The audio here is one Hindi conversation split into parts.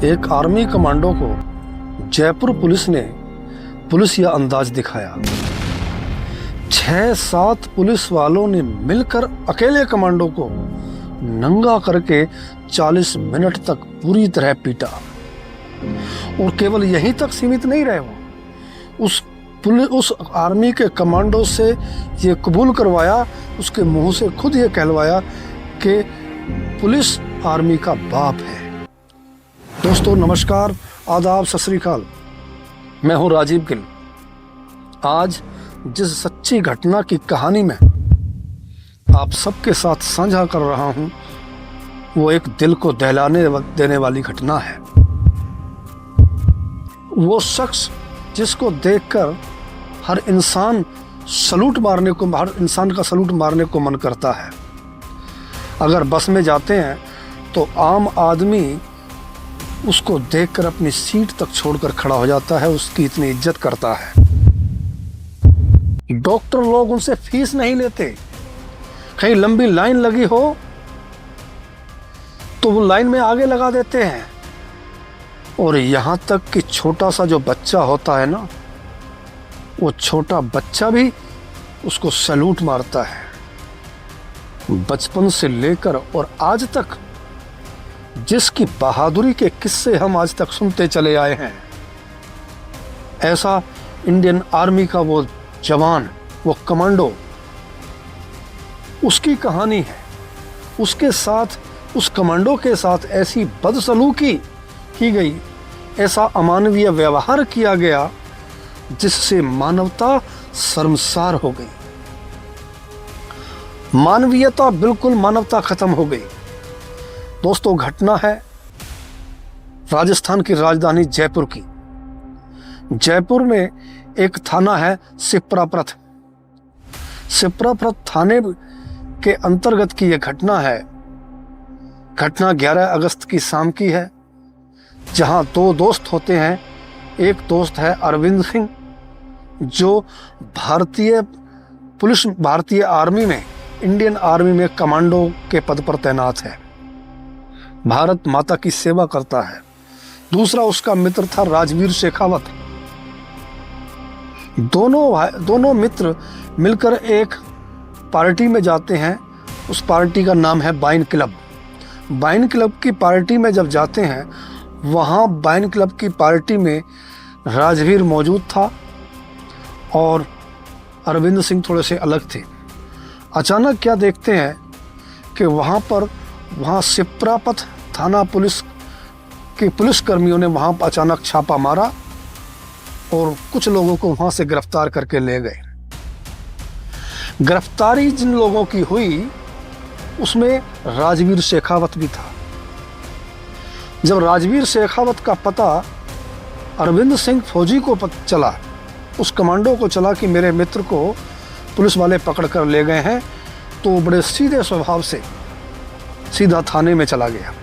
एक आर्मी कमांडो को जयपुर पुलिस ने पुलिसिया अंदाज दिखाया। 6-7 पुलिस वालों ने मिलकर अकेले कमांडो को नंगा करके 40 मिनट तक पूरी तरह पीटा। और केवल यहीं तक सीमित नहीं रहे, वो उस आर्मी के कमांडो से ये कबूल करवाया, उसके मुंह से खुद ये कहलवाया कि पुलिस आर्मी का बाप है। दोस्तों नमस्कार, आदाब, सत श्री अकाल। मैं हूं राजीव गिल। आज जिस सच्ची घटना की कहानी में आप सबके साथ साझा कर रहा हूं, वो एक दिल को दहलाने देने वाली घटना है। वो शख्स जिसको देखकर हर इंसान का सलूट मारने को मन करता है। अगर बस में जाते हैं तो आम आदमी उसको देखकर अपनी सीट तक छोड़कर खड़ा हो जाता है, उसकी इतनी इज्जत करता है। डॉक्टर लोग उनसे फीस नहीं लेते। कहीं लंबी लाइन लगी हो तो वो लाइन में आगे लगा देते हैं। और यहां तक कि छोटा सा जो बच्चा होता है ना, वो छोटा बच्चा भी उसको सैल्यूट मारता है। बचपन से लेकर और आज तक जिसकी बहादुरी के किस्से हम आज तक सुनते चले आए हैं, ऐसा इंडियन आर्मी का वो जवान, वो कमांडो, उसकी कहानी है। उसके साथ, उस कमांडो के साथ ऐसी बदसलूकी की गई, ऐसा अमानवीय व्यवहार किया गया जिससे मानवता शर्मसार हो गई। मानवीयता, बिल्कुल मानवता खत्म हो गई। दोस्तों घटना है राजस्थान की राजधानी जयपुर की। जयपुर में एक थाना है सिप्राप्रथ। सिप्राप्रथ थाने के अंतर्गत की यह घटना है। घटना 11 अगस्त की शाम की है, जहां 2 दोस्त होते हैं। एक दोस्त है अरविंद सिंह, जो भारतीय आर्मी में, इंडियन आर्मी में कमांडो के पद पर तैनात है, भारत माता की सेवा करता है। दूसरा उसका मित्र था राजवीर शेखावत। दोनों मित्र मिलकर एक पार्टी में जाते हैं। उस पार्टी का नाम है बाइन क्लब। बाइन क्लब की पार्टी में जब जाते हैं, वहाँ बाइन क्लब की पार्टी में राजवीर मौजूद था और अरविंद सिंह थोड़े से अलग थे। अचानक क्या देखते हैं कि वहाँ सिप्राप्रथ थाना पुलिस के पुलिसकर्मियों ने वहाँ अचानक छापा मारा और कुछ लोगों को वहाँ से गिरफ्तार करके ले गए। गिरफ्तारी जिन लोगों की हुई, उसमें राजवीर शेखावत भी था। जब राजवीर शेखावत का पता अरविंद सिंह फौजी को चला, उस कमांडो को चला कि मेरे मित्र को पुलिस वाले पकड़ कर ले गए हैं, तो बड़े सीधे स्वभाव से सीधा थाने में चला गया।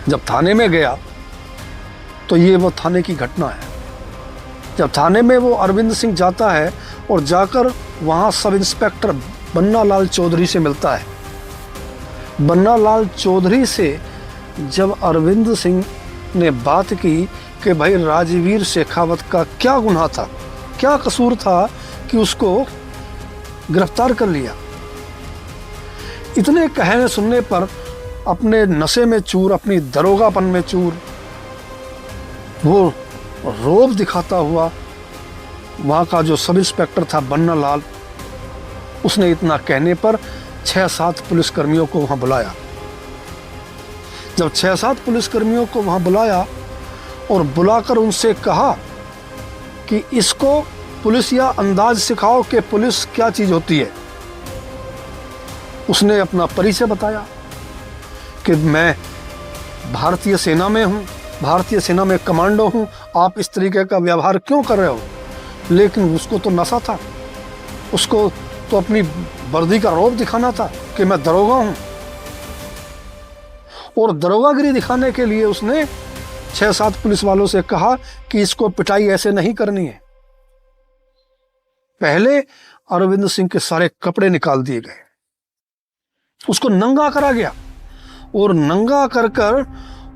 जब थाने में गया तो ये वो थाने की घटना है। जब थाने में वो अरविंद सिंह जाता है और जाकर वहाँ सब इंस्पेक्टर बन्ना लाल चौधरी से मिलता है। बन्ना लाल चौधरी से जब अरविंद सिंह ने बात की कि भाई राजवीर शेखावत का क्या गुनाह था, क्या कसूर था कि उसको गिरफ्तार कर लिया, इतने कहने सुनने पर अपने नशे में चूर, अपनी दरोगापन में चूर, वो रौब दिखाता हुआ वहाँ का जो सब इंस्पेक्टर था बन्ना लाल, उसने इतना कहने पर 6-7 पुलिसकर्मियों को वहाँ बुलाया। जब 6-7 पुलिसकर्मियों को वहाँ बुलाया और बुलाकर उनसे कहा कि इसको पुलिसिया अंदाज सिखाओ कि पुलिस क्या चीज़ होती है। उसने अपना परिचय बताया कि मैं भारतीय सेना में हूँ, भारतीय सेना में कमांडो हूँ, आप इस तरीके का व्यवहार क्यों कर रहे हो। लेकिन उसको तो नशा था, उसको तो अपनी वर्दी का रौब दिखाना था कि मैं दरोगा हूँ। और दरोगागिरी दिखाने के लिए उसने 6-7 पुलिस वालों से कहा कि इसको पिटाई ऐसे नहीं करनी है। पहले अरविंद सिंह के सारे कपड़े निकाल दिए गए, उसको नंगा करा गया और नंगा कर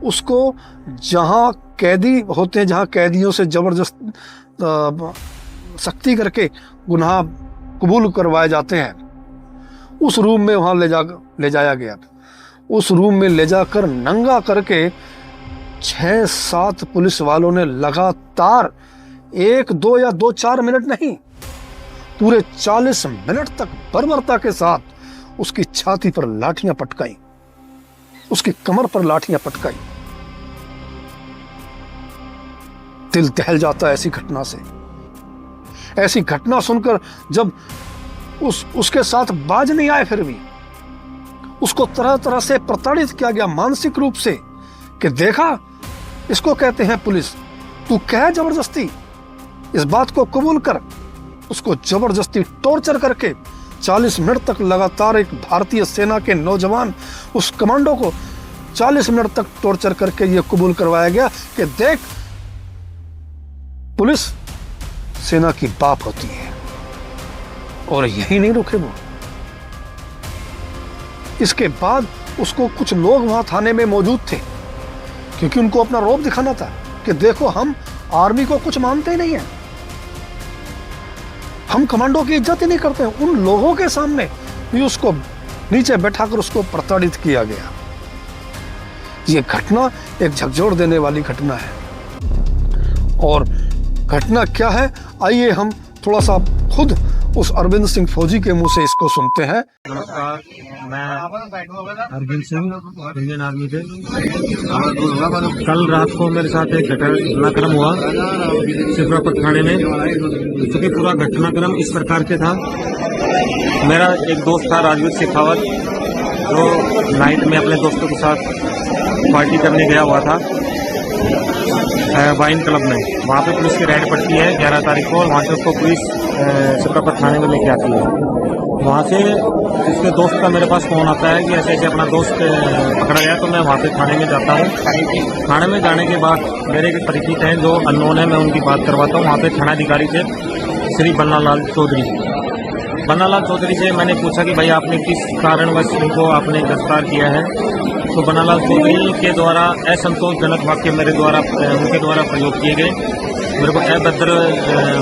उसको जहां कैदी होते हैं, जहां कैदियों से जबरदस्त सख्ती करके गुनाह कबूल करवाए जाते हैं, उस रूम में वहां ले जाया गया। उस रूम में ले जाकर नंगा करके 6-7 पुलिस वालों ने लगातार 1-2 या 2-4 मिनट नहीं, पूरे 40 मिनट तक बर्बरता के साथ उसकी छाती पर लाठियां पटकाई, उसकी कमर पर लाठियां पटकाई। दिल दहल जाता है ऐसी घटना से। ऐसी घटना सुनकर जब उसके साथ बाज नहीं आए, फिर भी उसको तरह तरह से प्रताड़ित किया गया मानसिक रूप से कि देखा, इसको कहते हैं पुलिस, तू कह जबरदस्ती, इस बात को कबूल कर। उसको जबरदस्ती टॉर्चर करके 40 मिनट तक लगातार एक भारतीय सेना के नौजवान उस कमांडो को 40 मिनट तक टॉर्चर करके यह कबूल करवाया गया कि देख, पुलिस सेना की बाप होती है। और यही नहीं रुके वो, इसके बाद उसको कुछ लोग वहां थाने में मौजूद थे, क्योंकि उनको अपना रौब दिखाना था कि देखो, हम आर्मी को कुछ मानते ही नहीं है, हम कमांडो की इज्जत ही नहीं करते हैं। उन लोगों के सामने भी उसको नीचे बैठाकर उसको प्रताड़ित किया गया। यह घटना एक झकझोर देने वाली घटना है। और घटना क्या है, आइए हम थोड़ा सा खुद उस अरविंद सिंह फौजी के मुंह से इसको सुनते हैं। नमस्कार, मैं अरविंद सिंह, इंडियन आर्मी से। कल रात को मेरे साथ एक घटनाक्रम हुआ शिवरापत थाने में। चूंकि पूरा घटनाक्रम इस प्रकार से था, मेरा एक दोस्त था राजवीर शेखावत, जो नाइट में अपने दोस्तों के साथ पार्टी करने गया हुआ था वाइन क्लब में। वहाँ पे पुलिस की रेड पड़ती है 11 तारीख को, और वहाँ से उसको पुलिस शिवरापत थाने में लेके आती है। वहाँ से उसके दोस्त का मेरे पास फ़ोन आता है कि ऐसे ऐसे अपना दोस्त पकड़ा गया। तो मैं वहाँ पे थाने में जाता हूँ। थाने में जाने के बाद मेरे एक परिचित हैं जो अननोन है, मैं उनकी बात करवाता हूँ। वहाँ पे थानाधिकारी थे श्री बन्नालाल चौधरी। बन्नालाल चौधरी से मैंने पूछा कि भाई आपने किस कारणवश इनको आपने गिरफ्तार किया है। तो बन्नालाल चौधरी के द्वारा असंतोषजनक वाक्य मेरे द्वारा उनके द्वारा प्रयोग किए गए। मेरे को अभद्र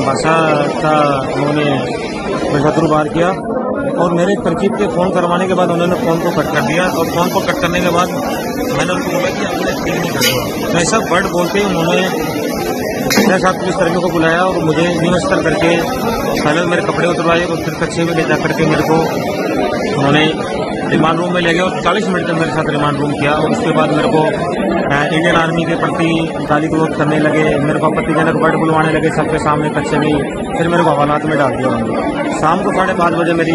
भाषा का उन्होंने मेरे साथ दुर्व्यवहार किया, और मेरे परिचित के फ़ोन करवाने के बाद उन्होंने फ़ोन को कट कर दिया। और फ़ोन को कट करने के बाद मैंने उनको बोला कि आपने ठीक नहीं कर। तो ऐसा वर्ड बोलते ही उन्होंने 6-7 पुलिसकर्मियों को बुलाया और मुझे निमस्तर करके पहले मेरे कपड़े उतरवाए और फिर कच्चे में ले जा करके मेरे को उन्होंने रिमांड रूम में ले गए और 40 मिनट तक मेरे साथ रिमांड रूम किया। और उसके बाद मेरे को इंडियन आर्मी के प्रति गाली गलौज करने लगे, मेरे को आपत्तिजनक वर्ड बुलवाने लगे सबके सामने कच्चे में। फिर मेरे को हवालात में डाल दिया उन्होंने। शाम को 5:30 बजे मेरी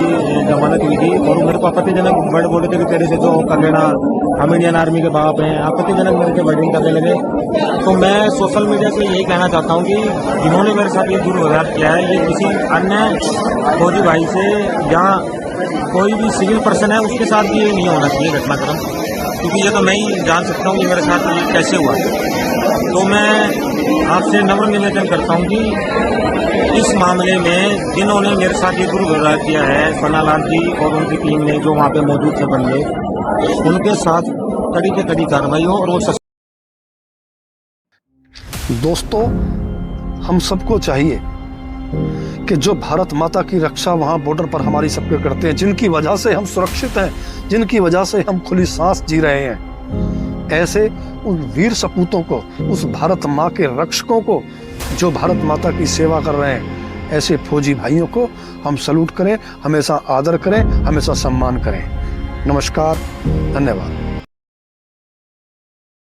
जमानत हुई थी, और मेरे को आपत्तिजनक वर्ड बोले थे कि तेरे से जो कर लेना, हम इंडियन आर्मी के बाप हैं, आपत्तिजनक मेरे से वर्डिंग करने लगे। तो मैं सोशल मीडिया से यही कहना चाहता हूँ कि जिन्होंने मेरे साथ ये दुर्व्यवहार किया है, ये किसी अन्य फौजी भाई से या कोई भी सिविल पर्सन है उसके साथ भी ये नहीं होना चाहिए घटनाक्रम, क्योंकि ये तो मैं ही जान सकता हूँ कि मेरे साथ ये कैसे हुआ। तो मैं आपसे नम्र निवेदन करता हूँ कि इस मामले में जिन्होंने मेरे साथ ये दुर्व्यवहार किया है, बन्नालाल जी और उनकी टीम ने जो वहाँ पे मौजूद थे बंदे, उनके साथ कड़ी से कड़ी कार्रवाई हो। और वो दोस्तों, हम सबको चाहिए कि जो भारत माता की रक्षा वहाँ बॉर्डर पर हमारी सबके करते हैं, जिनकी वजह से हम सुरक्षित हैं, जिनकी वजह से हम खुली सांस जी रहे हैं, ऐसे उन वीर सपूतों को, उस भारत माँ के रक्षकों को जो भारत माता की सेवा कर रहे हैं, ऐसे फौजी भाइयों को हम सैल्यूट करें, हमेशा आदर करें, हमेशा सम्मान करें। नमस्कार, धन्यवाद।